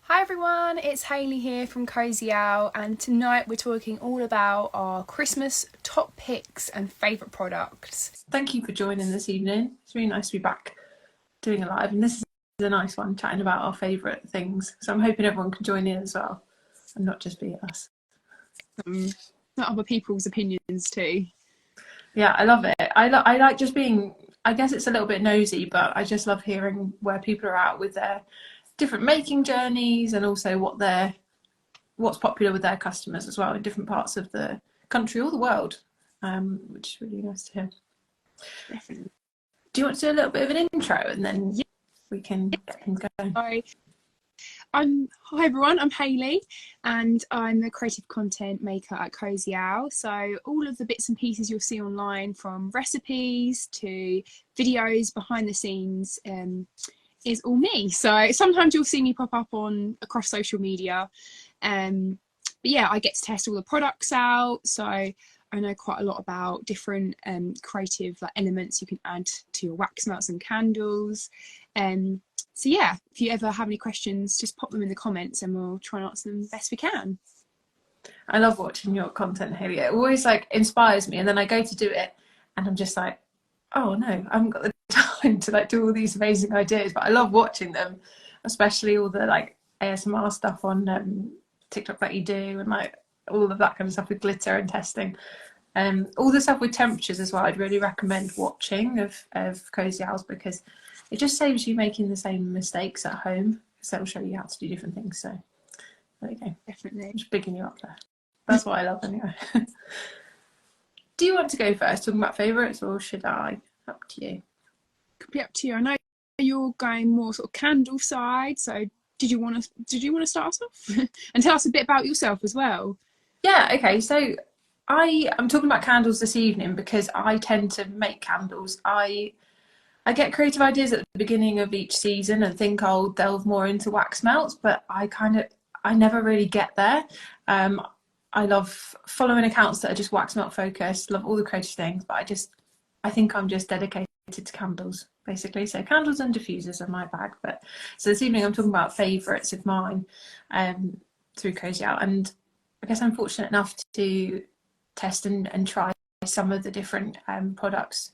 Hi everyone, it's Hayley here from Cosy Owl, and tonight we're talking all about our Christmas top picks and favourite products. Thank you for joining this evening. It's really nice to be back doing a live, and this is a nice one, chatting about our favourite things. So I'm hoping everyone can join in as well and not just be us. Other people's opinions too. Yeah, I love it. I like just being, I guess it's a little bit nosy, but I just love hearing where people are at with their different making journeys, and also what's popular with their customers as well in different parts of the country or the world, which is really nice to hear. Definitely. Do you want to do a little bit of an intro, and then we can get things going? Hi everyone, I'm Hayley and I'm the creative content maker at Cosy Owl. So all of the bits and pieces you'll see online, from recipes to videos behind the scenes, is all me. So sometimes you'll see me pop up across social media, but yeah, I get to test all the products out, so I know quite a lot about different creative elements you can add to your wax melts and candles. So yeah, if you ever have any questions, just pop them in the comments and we'll try and answer them best we can. I love watching your content, Haley. It always inspires me, and then I go to do it and I'm just like, oh no, I haven't got the time to do all these amazing ideas. But I love watching them, especially all the ASMR stuff on TikTok that you do, and all of that kind of stuff with glitter and testing. All the stuff with temperatures as well, I'd really recommend watching of Cosy Owls, because it just saves you making the same mistakes at home, because it'll show you how to do different things. So there you go. Definitely. I'm just bigging you up there. That's what I love anyway. Do you want to go first, talking about favourites, or should I? Up to you. Could be up to you. I know you're going more sort of candle side, so did you want to start us off and tell us a bit about yourself as well? Yeah, okay. So I'm talking about candles this evening because I tend to make candles. I get creative ideas at the beginning of each season and think I'll delve more into wax melts, but I never really get there. I love following accounts that are just wax melt focused, love all the creative things, but I think I'm just dedicated to candles, basically. So candles and diffusers are my bag. But so this evening I'm talking about favourites of mine through Cosy Owl, and I guess I'm fortunate enough to test and try some of the different products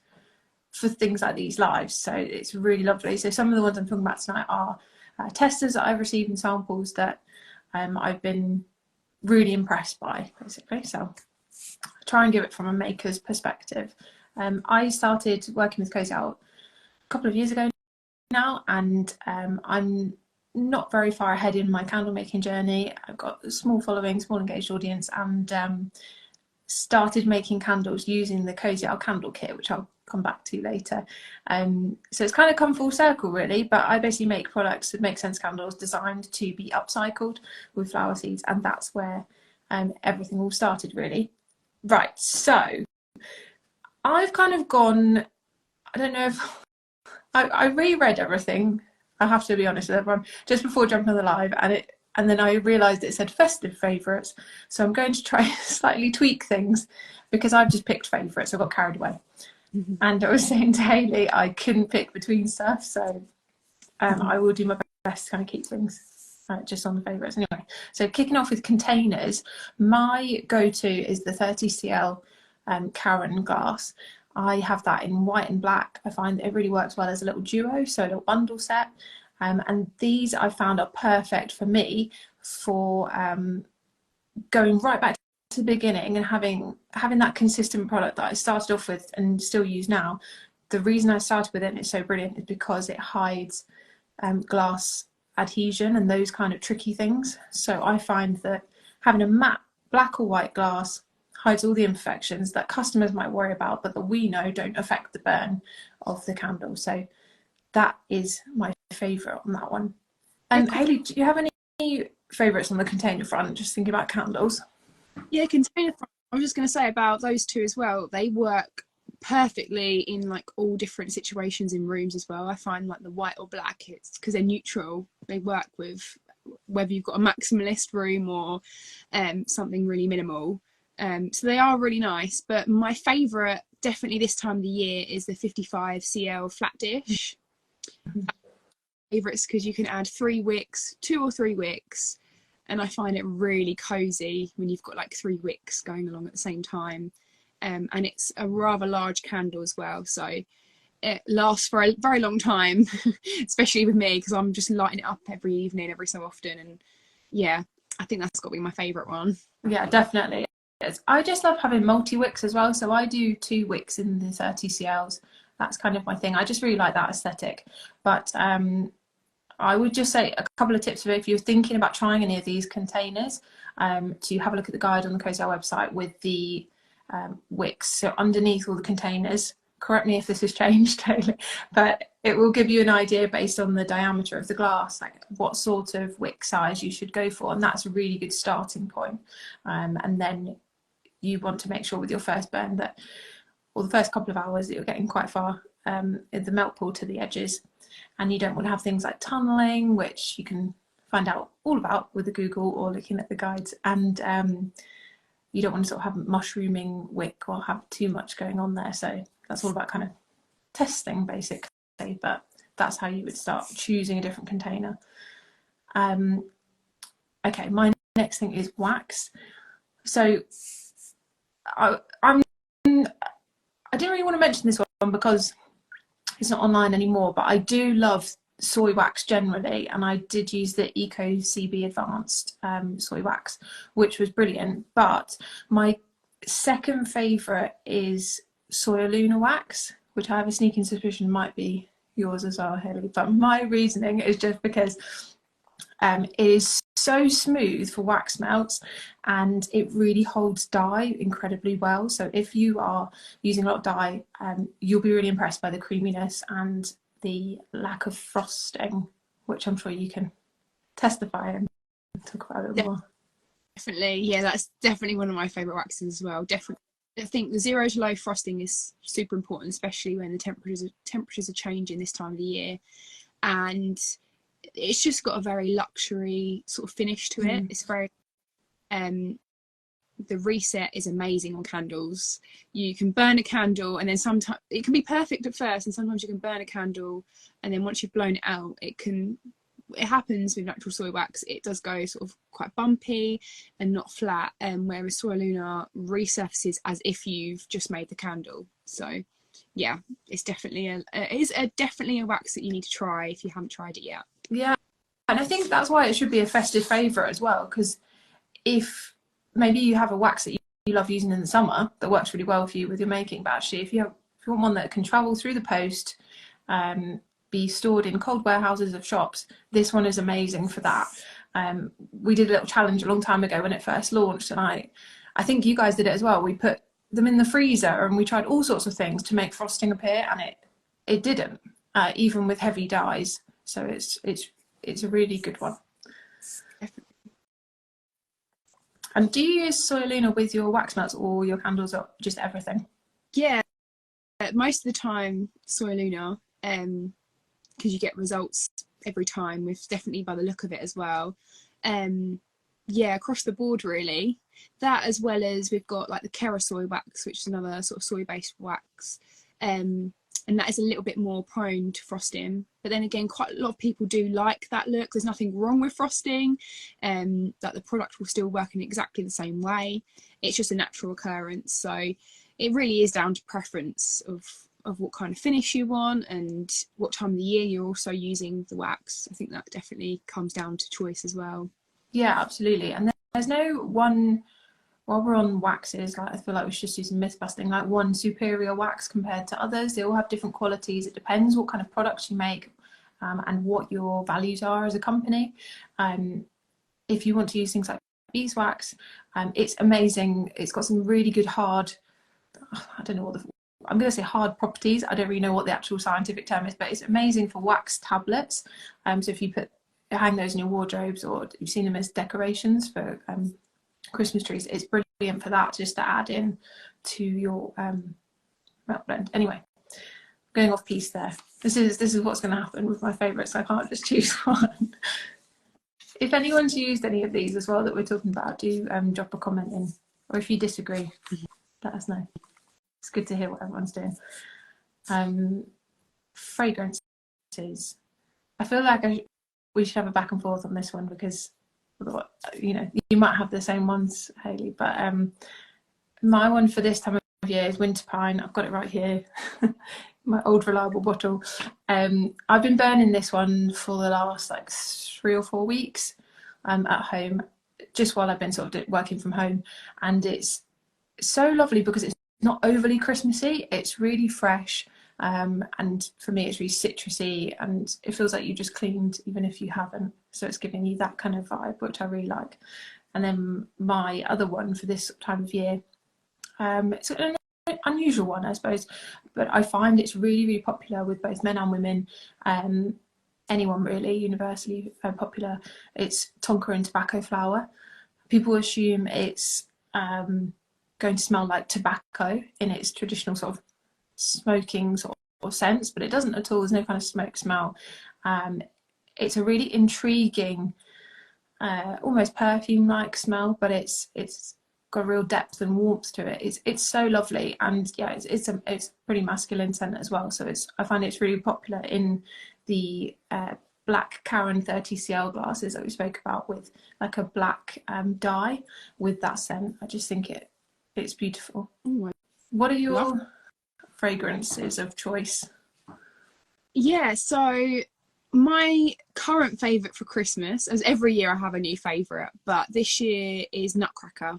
for things like these lives, so it's really lovely. So some of the ones I'm talking about tonight are testers that I've received in samples that I've been really impressed by, basically. So I try and give it from a maker's perspective. I started working with Cosy Owl a couple of years ago now, and I'm not very far ahead in my candle making journey. I've got a small following, small engaged audience, and started making candles using the Cosy Owl candle kit, which I'll come back to later. So it's kind of come full circle really, but I basically make products that make sense candles designed to be upcycled with flower seeds, and that's where everything all started really. Right, so I've kind of gone, I don't know if I reread everything, I have to be honest with everyone, just before jumping on the live, and then I realised it said festive favourites, so I'm going to try slightly tweak things because I've just picked favourites. I got carried away. And I was saying to Hayley I couldn't pick between stuff, so I will do my best to kind of keep things just on the favourites anyway. So kicking off with containers, my go-to is the 30cl Karen glass. I have that in white and black. I find that it really works well as a little duo, so a little bundle set. And these I found are perfect for me for going right back to the beginning and having that consistent product that I started off with and still use now. The reason I started with it and it's so brilliant is because it hides glass adhesion and those kind of tricky things. So I find that having a matte black or white glass hides all the imperfections that customers might worry about, but that we know don't affect the burn of the candle. So that is my favourite on that one. And Hayley, do you have any favourites on the container front, just thinking about candles? Yeah, container front, I was just going to say about those two as well. They work perfectly in all different situations in rooms as well. I find the white or black, it's because they're neutral, they work with whether you've got a maximalist room or something really minimal. So they are really nice, but my favourite definitely this time of the year is the 55cl flat dish. favourites because you can add 3 wicks, 2 or 3 wicks, and I find it really cosy when you've got like 3 wicks going along at the same time. And it's a rather large candle as well, so it lasts for a very long time, especially with me because I'm just lighting it up every evening, every so often. And yeah, I think that's got to be my favourite one. Yeah, definitely. I just love having multi wicks as well, so I do 2 wicks in the 30 CLs. That's kind of my thing. I just really like that aesthetic. But I would just say a couple of tips for if you're thinking about trying any of these containers, to have a look at the guide on the Cosy Owl website with the wicks. So underneath all the containers, correct me if this has changed totally, but it will give you an idea based on the diameter of the glass, like what sort of wick size you should go for, and that's a really good starting point. And then you want to make sure with your first burn that, or the first couple of hours, that you're getting quite far in the melt pool to the edges, and you don't want to have things like tunneling, which you can find out all about with the Google or looking at the guides, and you don't want to sort of have mushrooming wick or have too much going on there. So that's all about kind of testing basically, but that's how you would start choosing a different container. Okay, my next thing is wax. So I didn't really want to mention this one because it's not online anymore, but I do love soy wax generally, and I did use the Eco CB Advanced soy wax, which was brilliant. But my second favourite is Soy Luna wax, which I have a sneaking suspicion might be yours as well, Haley. But my reasoning is just because it is so smooth for wax melts, and it really holds dye incredibly well. So if you are using a lot of dye, you'll be really impressed by the creaminess and the lack of frosting, which I'm sure you can testify and talk about a little more. Definitely, yeah, that's definitely one of my favourite waxes as well. Definitely, I think the 0 to low frosting is super important, especially when the temperatures are changing this time of the year, and it's just got a very luxury sort of finish to it. It's very the reset is amazing on candles. You can burn a candle, and then sometimes it can be perfect at first, and sometimes you can burn a candle, and then once you've blown it out, it happens with natural soy wax, it does go sort of quite bumpy and not flat, whereas Soy Luna resurfaces as if you've just made the candle. So yeah, it's definitely definitely a wax that you need to try if you haven't tried it yet. Yeah, and I think that's why it should be a festive favourite as well, because if maybe you have a wax that you love using in the summer that works really well for you with your making, but actually if you want one that can travel through the post, be stored in cold warehouses of shops, this one is amazing for that. We did a little challenge a long time ago when it first launched, and I think you guys did it as well. We put them in the freezer and we tried all sorts of things to make frosting appear, and it didn't, even with heavy dyes. So it's a really good one. And do you use Soy Luna with your wax melts or your candles, or just everything? Yeah, most of the time Soy Luna, because you get results every time, with definitely by the look of it as well. Yeah, across the board really. That, as well as we've got like the Kera soy wax, which is another sort of soy based wax, and that is a little bit more prone to frosting, but then again quite a lot of people do like that look. There's nothing wrong with frosting, that the product will still work in exactly the same way. It's just a natural occurrence, so it really is down to preference of what kind of finish you want and what time of the year you're also using the wax. I think that definitely comes down to choice as well. Yeah, absolutely. And there's no one, while we're on waxes, like I feel like we should just do some myth busting, like one superior wax compared to others. They all have different qualities. It depends what kind of products you make, and what your values are as a company. If you want to use things like beeswax, it's amazing. It's got some really good hard, I don't know what I'm going to say hard properties. I don't really know what the actual scientific term is, but it's amazing for wax tablets. So if you hang those in your wardrobes, or you've seen them as decorations for Christmas trees, it's brilliant for that, just to add in to your melt blend. Anyway, going off piece there. This is what's going to happen with my favourites. I can't just choose one. If anyone's used any of these as well that we're talking about, do drop a comment in, or if you disagree, let us know. It's good to hear what everyone's doing. Fragrances. I feel like we should have a back and forth on this one, because you know, you might have the same ones, Hayley, but my one for this time of year is winter pine. I've got it right here. My old reliable bottle. I've been burning this one for the last like 3 or 4 weeks at home, just while I've been sort of working from home, and it's so lovely because it's not overly Christmassy. It's really fresh, and for me it's really citrusy, and it feels like you just cleaned even if you haven't, so it's giving you that kind of vibe, which I really like. And then my other one for this time of year, it's an unusual one, I suppose, but I find it's really, really popular with both men and women, anyone really, universally popular. It's tonka and tobacco flower. People assume it's going to smell like tobacco in its traditional sort of smoking sort of sense, but it doesn't at all. There's no kind of smoke smell. It's a really intriguing, almost perfume-like smell, but it's got a real depth and warmth to it. It's so lovely, and yeah, it's pretty masculine scent as well. So I find it's really popular in the black Karen 30cl glasses that we spoke about, with like a black dye with that scent. I just think it's beautiful. Ooh, what are your fragrances of choice? Yeah, so my current favourite for Christmas, as every year I have a new favourite, but this year is Nutcracker.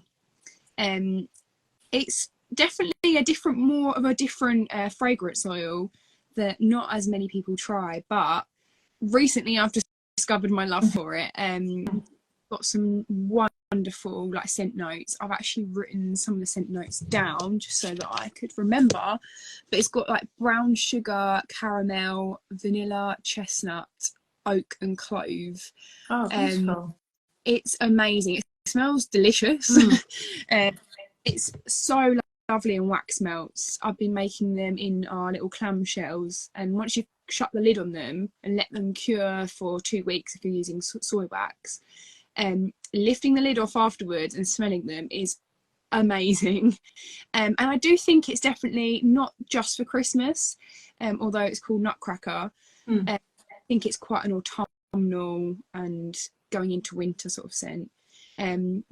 It's definitely more of a different fragrance oil that not as many people try, but recently I've just discovered my love for it. Got some wonderful like scent notes. I've actually written some of the scent notes down just so that I could remember, but it's got like brown sugar, caramel, vanilla, chestnut, oak and clove. Oh, beautiful. It's amazing. It smells delicious. It's so lovely in wax melts. I've been making them in our little clamshells, and once you shut the lid on them and let them cure for 2 weeks if you're using soy wax, lifting the lid off afterwards and smelling them is amazing. And I do think it's definitely not just for Christmas, although it's called Nutcracker. I think it's quite an autumnal and going into winter sort of scent.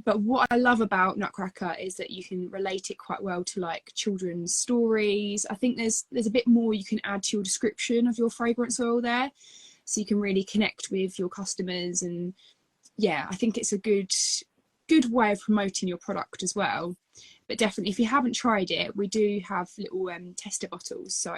But what I love about Nutcracker is that you can relate it quite well to like children's stories. I think there's a bit more you can add to your description of your fragrance oil there, so you can really connect with your customers. And yeah, I think it's a good way of promoting your product as well. But definitely, if you haven't tried it, we do have little tester bottles, so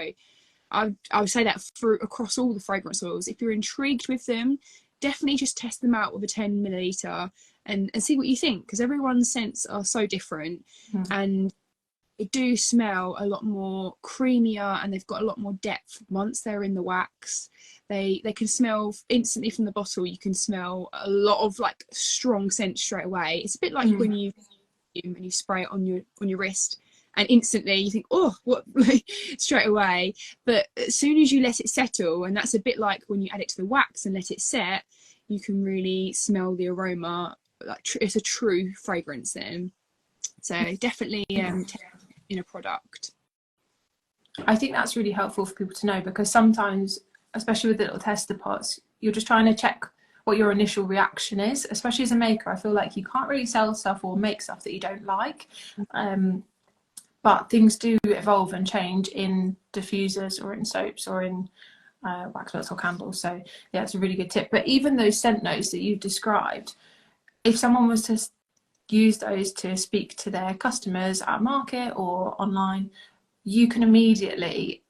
I would say that across all the fragrance oils, if you're intrigued with them, definitely just test them out with a 10 milliliter and see what you think, because everyone's scents are so different, and they do smell a lot more creamier, and they've got a lot more depth once they're in the wax. They can smell instantly from the bottle. You can smell a lot of like strong scent straight away. It's a bit like when you spray it on your wrist, and instantly you think, oh, what, straight away. But as soon as you let it settle, and that's a bit like when you add it to the wax and let it set, you can really smell the aroma. Like it's a true fragrance then. So definitely in a product. I think that's really helpful for people to know, because sometimes, especially with the little tester pots, you're just trying to check what your initial reaction is. Especially as a maker, I feel like you can't really sell stuff or make stuff that you don't like. But things do evolve and change in diffusers or in soaps or in wax melts or candles. So yeah, it's a really good tip. But even those scent notes that you've described, if someone was to use those to speak to their customers at market or online, you can immediately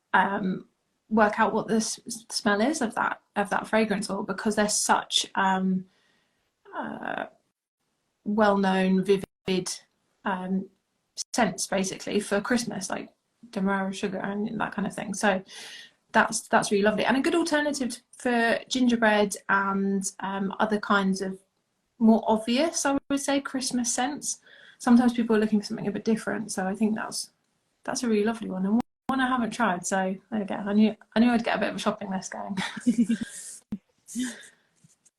work out what the smell is of that fragrance oil, because they're such well-known, vivid scents basically for Christmas, like demerara sugar and that kind of thing. So that's really lovely, and a good alternative for gingerbread and other kinds of more obvious, I would say, Christmas scents. Sometimes people are looking for something a bit different, so I think that's a really lovely one, and one I haven't tried. So there we go. I knew I'd get a bit of a shopping list going.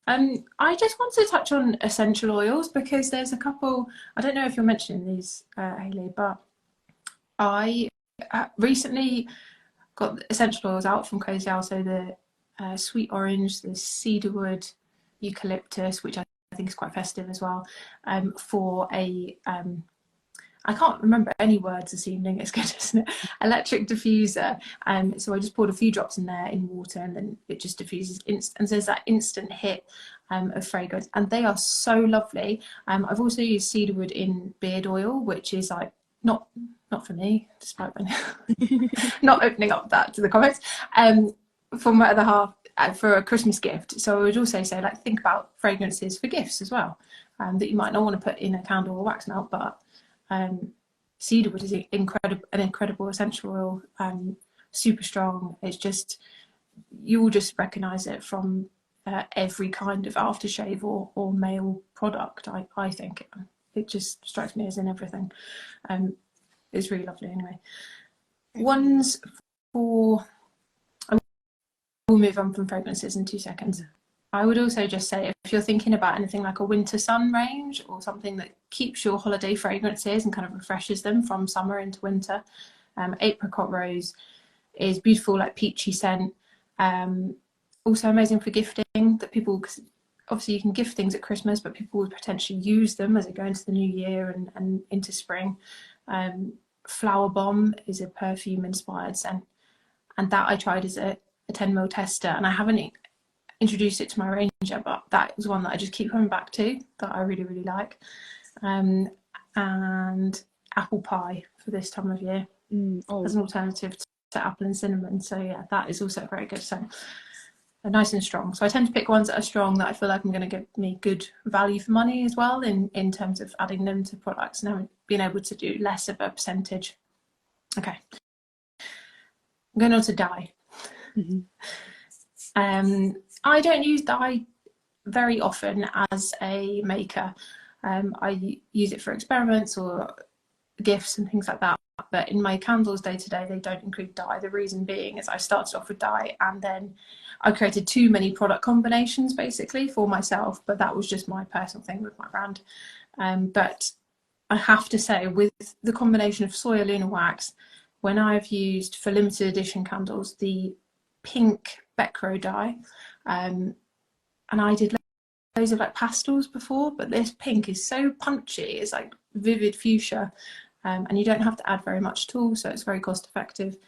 I just want to touch on essential oils, because there's a couple. I don't know if you're mentioning these, Hayley, but I recently got essential oils out from Cosy Owl, so the sweet orange, there's cedarwood, eucalyptus, which I think is quite festive as well, for a I can't remember any words this evening, it's good, isn't it? Electric diffuser. So I just poured a few drops in there in water, and then it just diffuses and there's that instant hit of fragrance, and they are so lovely. I've also used cedarwood in beard oil, which is like not for me, despite not opening up that to the comments, for my other half, for a Christmas gift. So I would also say, like, think about fragrances for gifts as well, that you might not want to put in a candle or wax melt, but cedarwood is an incredible essential oil, super strong. It's just, you will just recognize it from every kind of aftershave or male product. I think it just strikes me as in everything. It's really lovely. Anyway, ones for, I will move on from fragrances in 2 seconds. I would also just say, if you're thinking about anything like a winter sun range, or something that keeps your holiday fragrances and kind of refreshes them from summer into winter, apricot rose is beautiful, like peachy scent. Also amazing for gifting, that people, cause obviously you can gift things at Christmas, but people would potentially use them as they go into the new year and into spring. Flower bomb is a perfume inspired scent, and that I tried as a 10ml tester, and I haven't introduced it to my range yet, but that was one that I just keep coming back to, that I really, really like. And apple pie for this time of year as an alternative to apple and cinnamon. So yeah, that is also very good. So nice and strong. So I tend to pick ones that are strong, that I feel like I'm going to give me good value for money as well, in terms of adding them to products and being able to do less of a percentage. Okay, I'm going on to dye. I don't use dye very often as a maker. I use it for experiments or gifts and things like that, but in my candles day to day they don't include dye. The reason being is I started off with dye, and then I created too many product combinations basically for myself, but that was just my personal thing with my brand. But I have to say, with the combination of soya lunar wax, when I've used for limited edition candles the pink Becro dye, and I did loads of like pastels before, but this pink is so punchy, it's like vivid fuchsia, and you don't have to add very much at all, so it's very cost effective.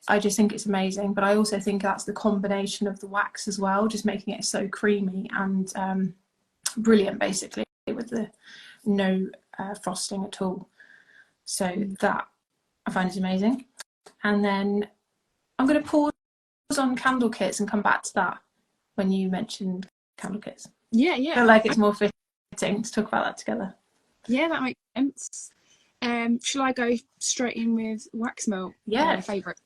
I just think it's amazing, but I also think that's the combination of the wax as well, just making it so creamy and brilliant, basically, with the no frosting at all. So that I find is amazing. And then I'm going to pause on candle kits and come back to that when you mentioned candle kits. Yeah. I feel like it's more fitting to talk about that together. Yeah, that makes sense. Shall I go straight in with wax melt? Yeah, my favourite.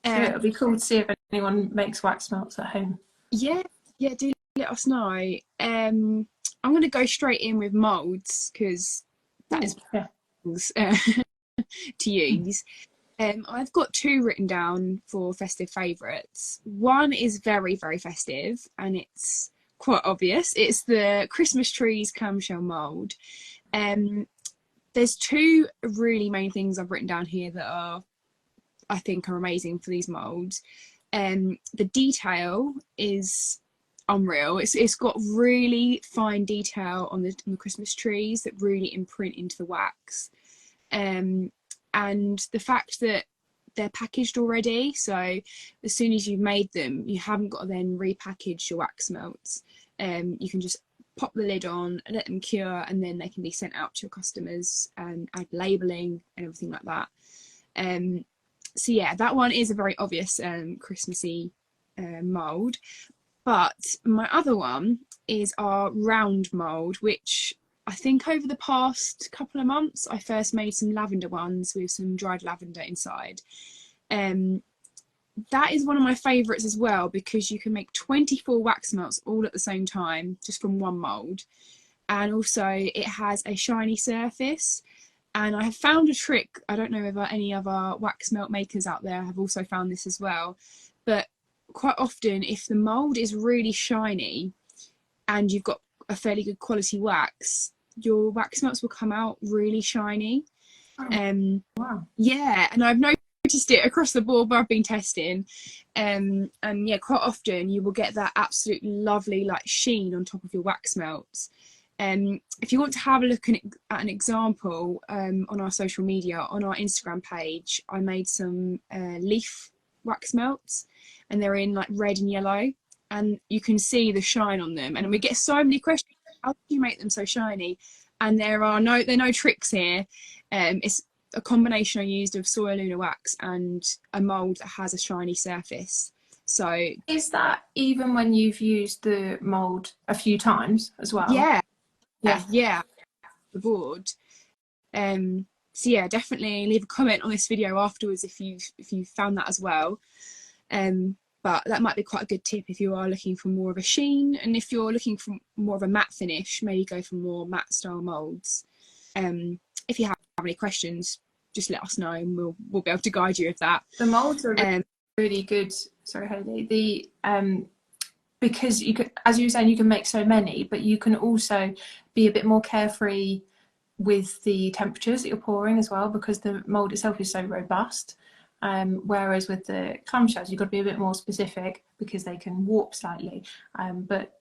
So it'll be cool to see if anyone makes wax melts at home. Yeah, do let us know. I'm going to go straight in with moulds, because that is things to use. I've got 2 written down for festive favourites. One is very, very festive, and it's quite obvious. It's the Christmas trees clamshell mould. There's 2 really main things I've written down here that I think are amazing for these moulds. The detail is unreal. It's got really fine detail on the Christmas trees that really imprint into the wax. And the fact that they're packaged already, so as soon as you've made them, you haven't got to then repackage your wax melts. You can just pop the lid on, let them cure, and then they can be sent out to your customers and add labelling and everything like that. So yeah, that one is a very obvious Christmassy mould. But my other one is our round mould, which I think over the past couple of months I first made some lavender ones with some dried lavender inside. That is one of my favourites as well, because you can make 24 wax melts all at the same time just from one mould, and also it has a shiny surface. And I have found a trick, I don't know if any other wax melt makers out there have also found this as well, but quite often if the mould is really shiny and you've got a fairly good quality wax, your wax melts will come out really shiny. Wow. Yeah, and I've noticed it across the board where I've been testing. And yeah, quite often you will get that absolutely lovely like sheen on top of your wax melts. If you want to have a look at an example on our social media, on our Instagram page, I made some leaf wax melts, and they're in like red and yellow, and you can see the shine on them. And we get so many questions, how do you make them so shiny? And there are no tricks here. It's a combination I used of soy Luna wax and a mould that has a shiny surface. So is that even when you've used the mould a few times as well? Yeah, Yeah. the board. So yeah, definitely leave a comment on this video afterwards if you found that as well. But that might be quite a good tip if you are looking for more of a sheen, and if you're looking for more of a matte finish, maybe go for more matte style moulds. If you have any questions, just let us know and we'll be able to guide you with that. The moulds are really good. Sorry, Hayley. The because you could, as you were saying, you can make so many, but you can also be a bit more carefree with the temperatures that you're pouring as well, because the mould itself is so robust. Whereas with the clamshells, you've got to be a bit more specific because they can warp slightly. But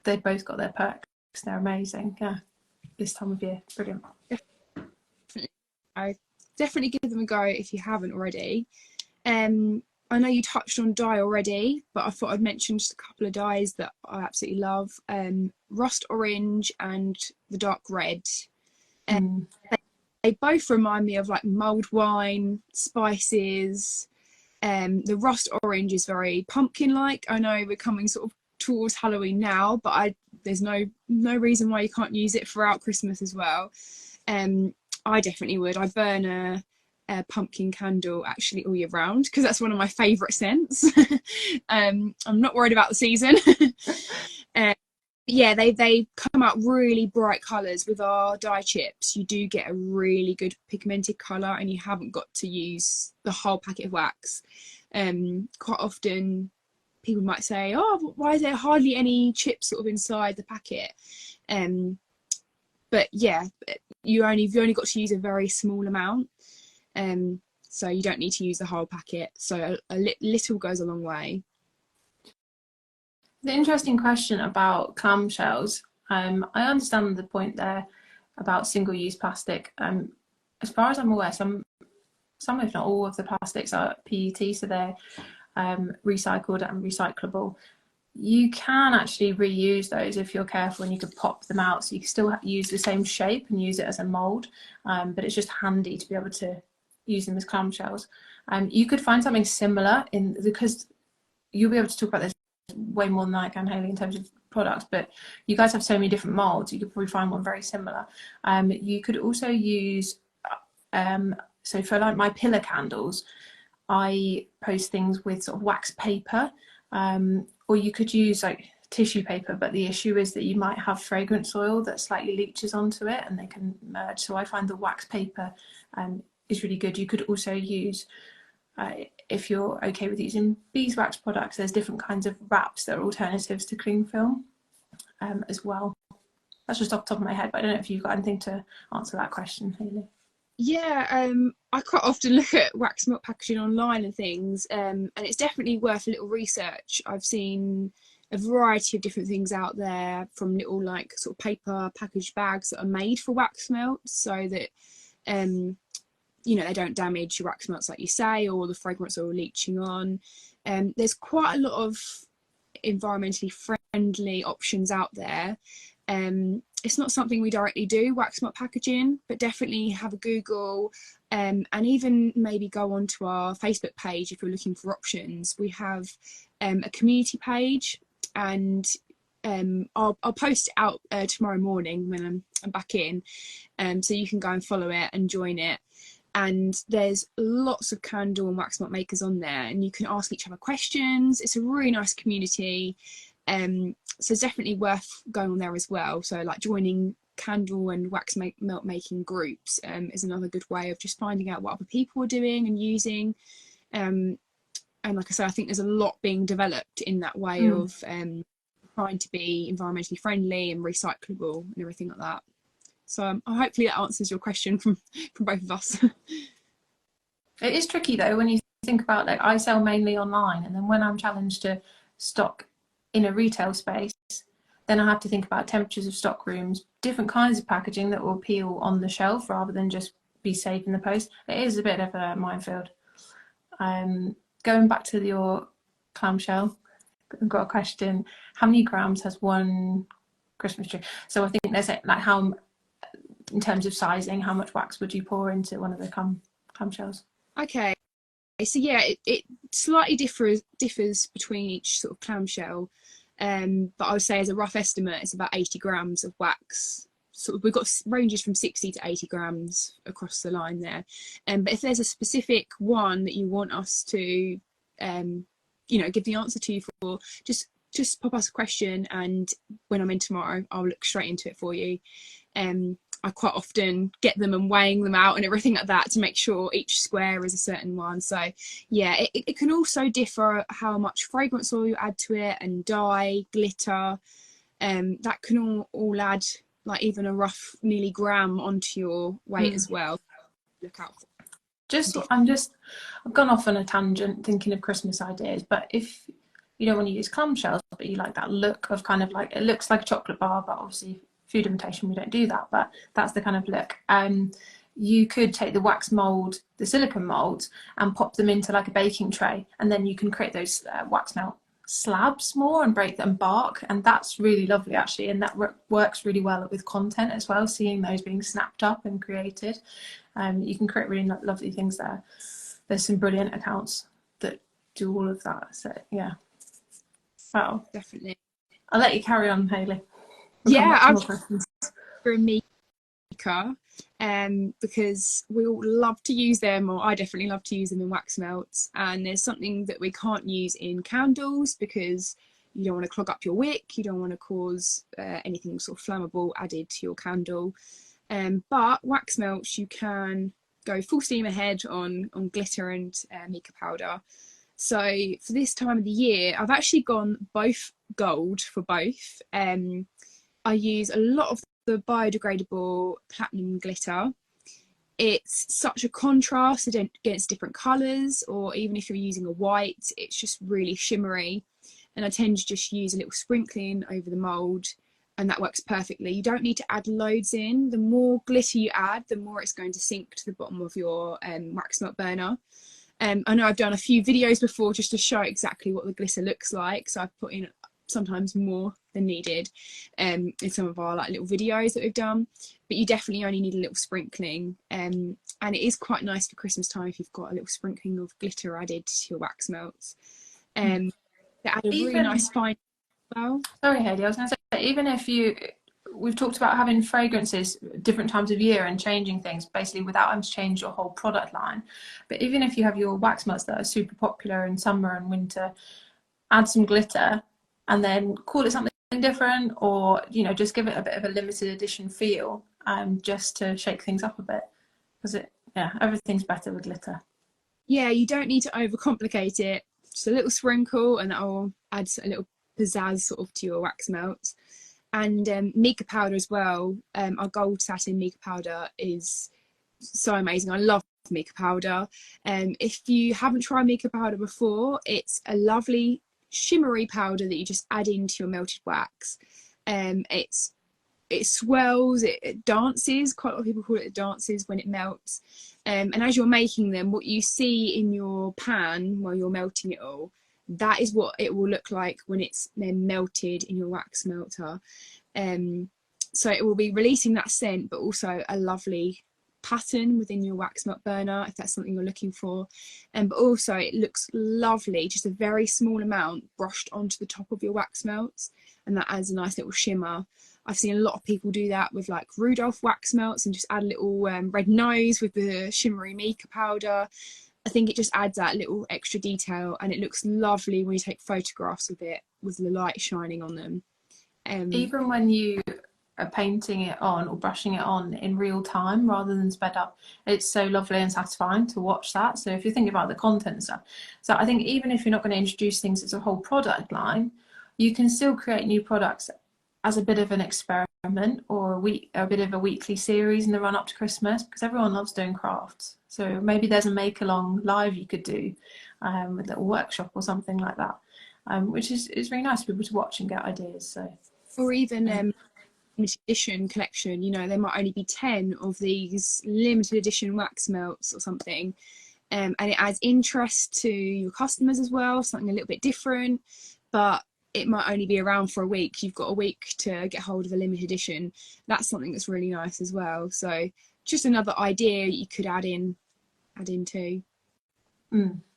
they've both got their perks. They're amazing. Yeah, this time of year, brilliant. I definitely give them a go if you haven't already. I know you touched on dye already, but I thought I'd mention just a couple of dyes that I absolutely love. Rust orange and the dark red. They both remind me of like mulled wine, spices. The rust orange is very pumpkin-like. I know we're coming sort of towards Halloween now, but there's no reason why you can't use it throughout Christmas as well. I definitely would. I burn a pumpkin candle actually all year round because that's one of my favourite scents. I'm not worried about the season. Yeah, they come out really bright colours. With our dye chips, you do get a really good pigmented colour, and you haven't got to use the whole packet of wax. Quite often people might say, oh, why is there hardly any chips sort of inside the packet? But yeah, you've only got to use a very small amount, so you don't need to use the whole packet. So a little goes a long way. The interesting question about clamshells. I understand the point there about single-use plastic. As far as I'm aware, some if not all of the plastics are PET, so they're recycled and recyclable. You can actually reuse those if you're careful, and you can pop them out, so you can still use the same shape and use it as a mould, but it's just handy to be able to use them as clamshells. You could find something similar because you'll be able to talk about this way more than I can, Hayley, in terms of products, but you guys have so many different molds, you could probably find one very similar. You could also use so for like my pillar candles, I post things with sort of wax paper, or you could use like tissue paper, but the issue is that you might have fragrance oil that slightly leaches onto it and they can merge. So I find the wax paper is really good. You could also use if you're okay with using beeswax products, there's different kinds of wraps that are alternatives to cling film as well. That's just off the top of my head, but I don't know if you've got anything to answer that question, Hayley. Yeah, I quite often look at wax melt packaging online and things, and it's definitely worth a little research. I've seen a variety of different things out there, from little like sort of paper packaged bags that are made for wax melts, so that they don't damage your wax melts like you say, or the fragrance oil leaching on. There's quite a lot of environmentally friendly options out there. It's not something we directly do, wax melt packaging, but definitely have a Google, and even maybe go onto our Facebook page if you're looking for options. We have a community page, and I'll post it out tomorrow morning when I'm back in, so you can go and follow it and join it. And there's lots of candle and wax melt makers on there, and you can ask each other questions. It's a really nice community. So it's definitely worth going on there as well. So like joining candle and wax melt making groups is another good way of just finding out what other people are doing and using. And like I said, I think there's a lot being developed in that way of trying to be environmentally friendly and recyclable and everything like that. So hopefully that answers your question from both of us. It is tricky though when you think about, like, I sell mainly online, and then when I'm challenged to stock in a retail space, then I have to think about temperatures of stock rooms, different kinds of packaging that will appeal on the shelf rather than just be safe in the post. It is a bit of a minefield. Going back to your clamshell, I've got a question. How many grams has one Christmas tree? So I think there's like, how, in terms of sizing, how much wax would you pour into one of the clamshells? Okay, so yeah, it slightly differs between each sort of clamshell, but I would say as a rough estimate, it's about 80 grams of wax. So we've got ranges from 60 to 80 grams across the line there. But if there's a specific one that you want us to, give the answer to for, just pop us a question, and when I'm in tomorrow, I'll look straight into it for you. I quite often get them and weighing them out and everything like that to make sure each square is a certain one. So yeah, it can also differ how much fragrance oil you add to it, and dye, glitter. That can all add like even a rough nearly gram onto your weight as well. Look out for. I've gone off on a tangent thinking of Christmas ideas, but if you don't want to use clamshells, but you like that look of kind of like, it looks like a chocolate bar, but obviously food imitation, we don't do that, but that's the kind of look. You could take the wax mold, the silicone molds, and pop them into like a baking tray, and then you can create those wax melt slabs more and break them bark, and that's really lovely actually, and that works really well with content as well, seeing those being snapped up and created. You can create really lovely things there. There's some brilliant accounts that do all of that, so yeah. Well, Definitely. I'll let you carry on, Hayley. Yeah, I've for a mica, because we all love to use them, or I definitely love to use them in wax melts, and there's something that we can't use in candles because you don't want to clog up your wick, you don't want to cause anything sort of flammable added to your candle, but wax melts you can go full steam ahead on glitter and mica powder. So for this time of the year, I've actually gone both gold for both. I use a lot of the biodegradable platinum glitter. It's such a contrast against different colours, or even if you're using a white, it's just really shimmery. And I tend to just use a little sprinkling over the mould, and that works perfectly. You don't need to add loads in. The more glitter you add, the more it's going to sink to the bottom of your wax melt burner. I know I've done a few videos before just to show exactly what the glitter looks like, so I've put in sometimes more than needed in some of our like little videos that we've done, but you definitely only need a little sprinkling, and it is quite nice for Christmas time if you've got a little sprinkling of glitter added to your wax melts. They add a really nice fine well. Sorry Hayley, I was going to say, even if we've talked about having fragrances different times of year and changing things basically without having to change your whole product line, but even if you have your wax melts that are super popular in summer and winter, add some glitter and then call it something different, or just give it a bit of a limited edition feel, just to shake things up a bit, because everything's better with glitter. Yeah, you don't need to overcomplicate it, just a little sprinkle and that will add a little pizzazz sort of to your wax melts. And mica powder as well, our gold satin mica powder is so amazing. I love mica powder. If you haven't tried mica powder before, it's a lovely shimmery powder that you just add into your melted wax. It swells, it dances, quite a lot of people call it dances when it melts, and as you're making them, what you see in your pan while you're melting it all, that is what it will look like when it's then melted in your wax melter. So it will be releasing that scent, but also a lovely pattern within your wax melt burner if that's something you're looking for, but also it looks lovely, just a very small amount brushed onto the top of your wax melts, and that adds a nice little shimmer. I've seen a lot of people do that with like Rudolph wax melts and just add a little red nose with the shimmery mica powder. I think it just adds that little extra detail, and it looks lovely when you take photographs of it with the light shining on them. Even when you are painting it on or brushing it on in real time rather than sped up, it's so lovely and satisfying to watch that. So if you're thinking about the content and stuff, so I think even if you're not going to introduce things as a whole product line, you can still create new products as a bit of an experiment, or a bit of a weekly series in the run up to Christmas, because everyone loves doing crafts. So maybe there's a make along live you could do, with a little workshop or something like that, which is really nice for people to watch and get ideas. So, or even limited edition collection, you know, there might only be 10 of these limited edition wax melts or something, and it adds interest to your customers as well, something a little bit different, but it might only be around for a week. You've got a week to get hold of a limited edition. That's something that's really nice as well. So just another idea you could add in too.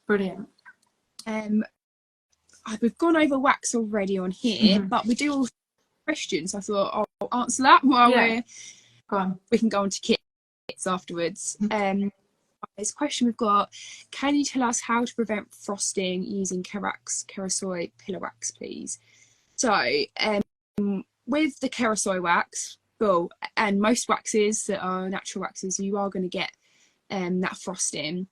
Brilliant. We've gone over wax already on here, but we do all questions. I thought I'll answer that while we can go on to kits afterwards. This question we've got: can you tell us how to prevent frosting using Kerosoi pillar wax, please? So with the Kerosoi wax, well, and most waxes that are natural waxes, you are going to get that frosting.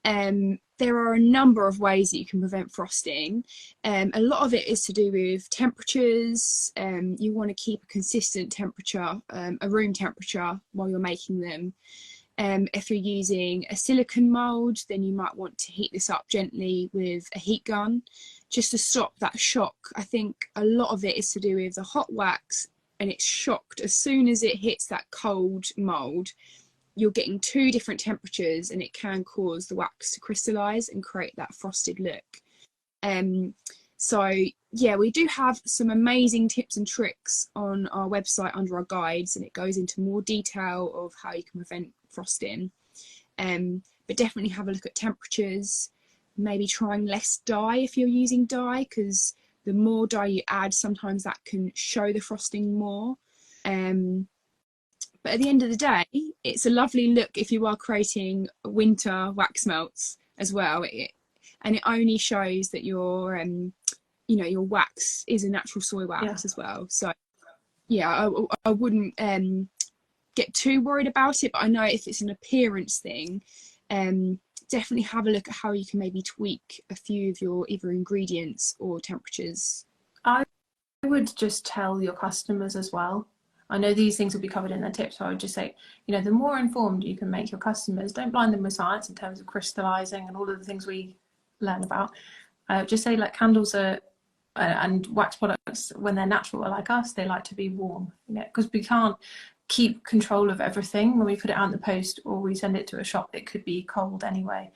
There are a number of ways that you can prevent frosting. A lot of it is to do with temperatures. You want to keep a consistent temperature, a room temperature, while you're making them. If you're using a silicone mould, then you might want to heat this up gently with a heat gun, just to stop that shock. I think a lot of it is to do with the hot wax, and it's shocked as soon as it hits that cold mould. You're getting two different temperatures, and it can cause the wax to crystallise and create that frosted look. So yeah, we do have some amazing tips and tricks on our website under our guides, and it goes into more detail of how you can prevent frosting. But definitely have a look at temperatures, maybe trying less dye if you're using dye, because the more dye you add, sometimes that can show the frosting more. But at the end of the day, it's a lovely look if you are creating winter wax melts as well. And it only shows that your your wax is a natural soy wax as well. So yeah, I wouldn't get too worried about it, but I know if it's an appearance thing, definitely have a look at how you can maybe tweak a few of your either ingredients or temperatures. I would just tell your customers as well. I know these things will be covered in the tips, so I would just say, the more informed you can make your customers, don't blind them with science in terms of crystallizing and all of the things we learn about. Just say, like, candles are and wax products, when they're natural, are like us, they like to be warm, because we can't keep control of everything. When we put it out in the post or we send it to a shop, it could be cold anyway.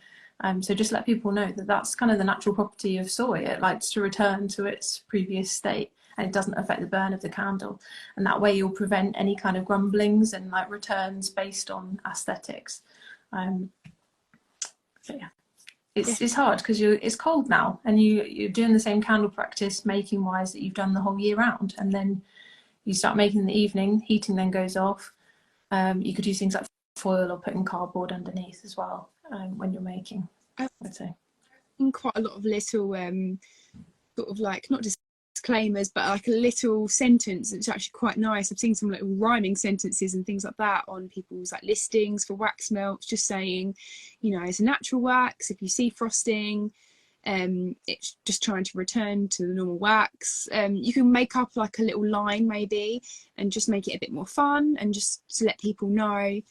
So just let people know that that's kind of the natural property of soy. It likes to return to its previous state, and it doesn't affect the burn of the candle. And that way you'll prevent any kind of grumblings and like returns based on aesthetics. So yeah, it's hard because it's cold now, and you're doing the same candle practice making wise that you've done the whole year round, and then you start making in the evening, heating then goes off. You could use things like foil or putting cardboard underneath as well when you're making, I'd say. Quite a lot of little sort of like, not just disclaimers, but like a little sentence that's actually quite nice. I've seen some little rhyming sentences and things like that on people's like listings for wax melts, just saying, it's a natural wax. If you see frosting, it's just trying to return to the normal wax. You can make up like a little line maybe and just make it a bit more fun, and just to let people know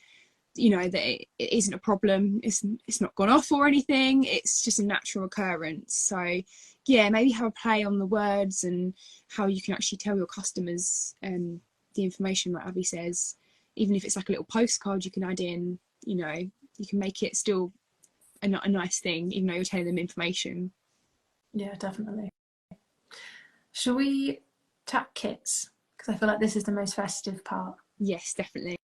that it isn't a problem. It's not gone off or anything. It's just a natural occurrence. So yeah, maybe have a play on the words and how you can actually tell your customers the information, like Abby says. Even if it's like a little postcard you can add in, you can make it still a nice thing, even though you're telling them information. Yeah, definitely. Shall we tap kits? Because I feel like this is the most festive part. Yes, definitely.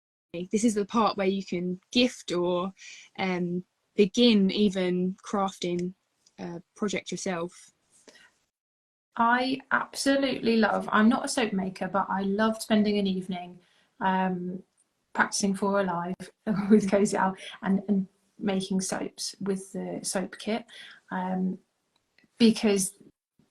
This is the part where you can gift or begin even crafting a project yourself. I absolutely love, I'm not a soap maker, but I love spending an evening practicing for Alive with Cosy Owl and making soaps with the soap kit, because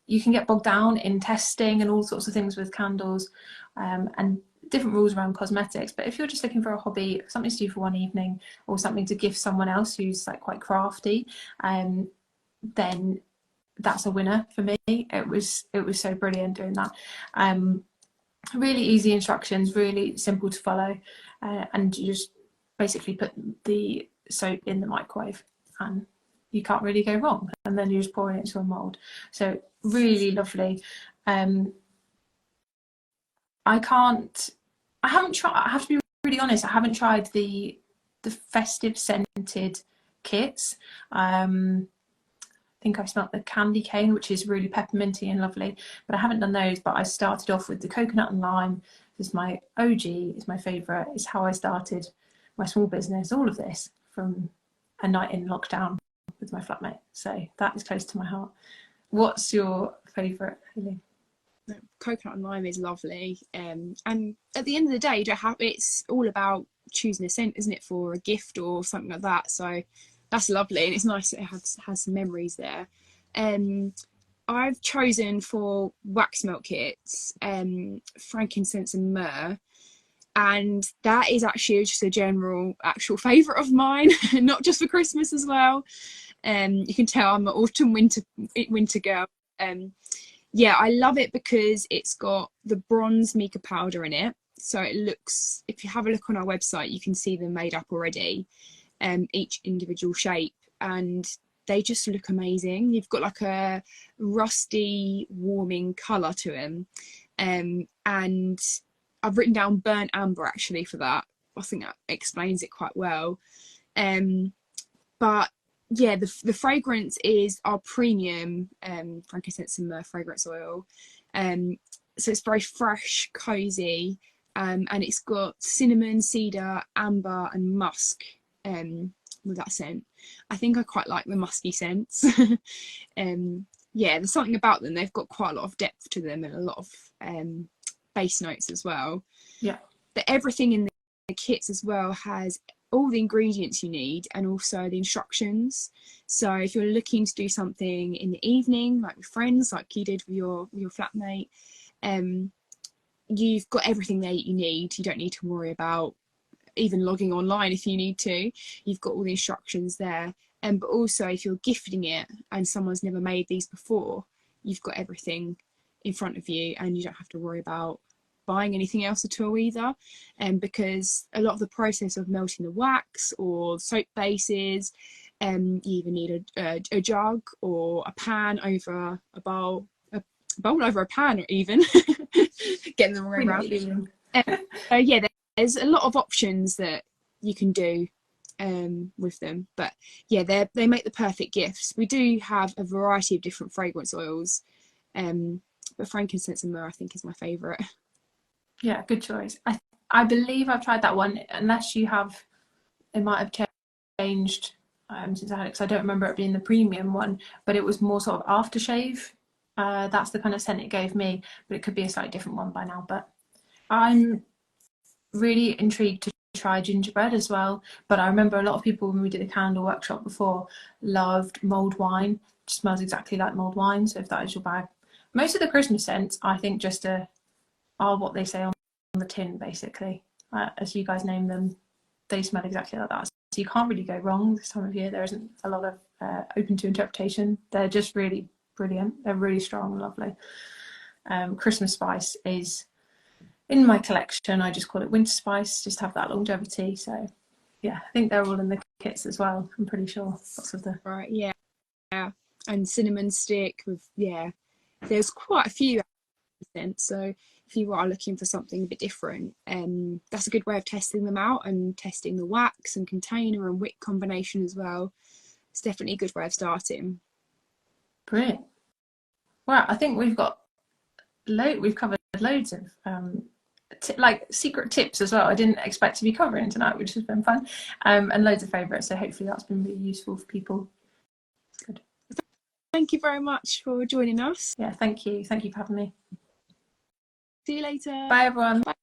you can get bogged down in testing and all sorts of things with candles, and different rules around cosmetics. But if you're just looking for a hobby, something to do for one evening, or something to gift someone else who's like quite crafty, then that's a winner for me. It was so brilliant doing that. Really easy instructions, really simple to follow, and you just basically put the soap in the microwave and you can't really go wrong, and then you just pour it into a mould. So really lovely. I haven't tried, I have to be really honest, I haven't tried the festive scented kits. I think I smelt the candy cane, which is really pepperminty and lovely, but I haven't done those. But I started off with the coconut and lime. This is my OG, it's my favourite. It's how I started my small business, all of this from a night in lockdown with my flatmate. So that is close to my heart. What's your favourite, Haley? Coconut and lime is lovely, and at the end of the day, you don't have, it's all about choosing a scent, isn't it, for a gift or something like that. So that's lovely, and it's nice that it has some memories there. I've chosen for wax melt kits frankincense and myrrh, and that is actually just a general actual favourite of mine, not just for Christmas as well. You can tell I'm an autumn winter girl. Yeah, I love it because it's got the bronze mica powder in it. So it looks, if you have a look on our website, you can see them made up already, each individual shape, and they just look amazing. You've got like a rusty, warming colour to them. And I've written down burnt amber actually for that. I think that explains it quite well. But yeah, the fragrance is our premium frankincense and myrrh fragrance oil. So it's very fresh, cozy, and it's got cinnamon, cedar, amber, and musk with that scent. I think I quite like the musky scents. Yeah, there's something about them. They've got quite a lot of depth to them and a lot of base notes as well. Yeah. But everything in the kits as well has all the ingredients you need and also the instructions. So if you're looking to do something in the evening, like with friends, like you did with your flatmate, you've got everything there that you need. You don't need to worry about even logging online if you need to. You've got all the instructions there. But also if you're gifting it and someone's never made these before, you've got everything in front of you and you don't have to worry about buying anything else at all either, because a lot of the process of melting the wax or soap bases, you either need a jug or a pan over a bowl over a pan, or even getting them all around. So yeah, there's a lot of options that you can do with them, but yeah, they make the perfect gifts. We do have a variety of different fragrance oils, but frankincense and myrrh I think is my favourite. Yeah, good choice. I believe I've tried that one, unless you have, it might have changed since I had it, because I don't remember it being the premium one, but it was more sort of aftershave. That's the kind of scent it gave me, but it could be a slightly different one by now. But I'm really intrigued to try gingerbread as well. But I remember a lot of people, when we did a candle workshop before, loved mulled wine. It smells exactly like mulled wine, so if that is your bag. Most of the Christmas scents, I think, just are what they say on the tin, basically. As you guys name them, they smell exactly like that. So you can't really go wrong this time of year. There isn't a lot of open to interpretation. They're just really brilliant. They're really strong and lovely. Christmas spice is in my collection. I just call it winter spice, just to have that longevity. So yeah, I think they're all in the kits as well, I'm pretty sure. Lots of the right, yeah, and cinnamon stick with, yeah, there's quite a few scents. So if you are looking for something a bit different, that's a good way of testing them out and testing the wax and container and wick combination as well. It's definitely a good way of starting. Brilliant. Well, I think we've covered loads of like secret tips as well. I didn't expect to be covering tonight, which has been fun, and loads of favourites. So hopefully that's been really useful for people. Good. Thank you very much for joining us. Yeah, thank you. Thank you for having me. See you later. Bye, everyone. Bye.